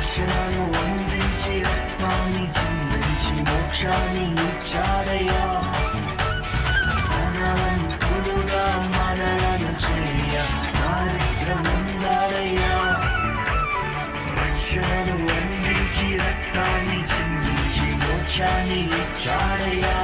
రక్షణను అందించి రక్తాన్ని చిందించి మోక్షాన్ని ఇచ్చాడయ్యా. ధనవంతుడుగా మనలను చేయ దారిద్ర్యముందాడయ్యా. రక్షణను అందించి రక్తాన్ని చిందించి మోక్షాన్ని ఇచ్చాడయ్యా.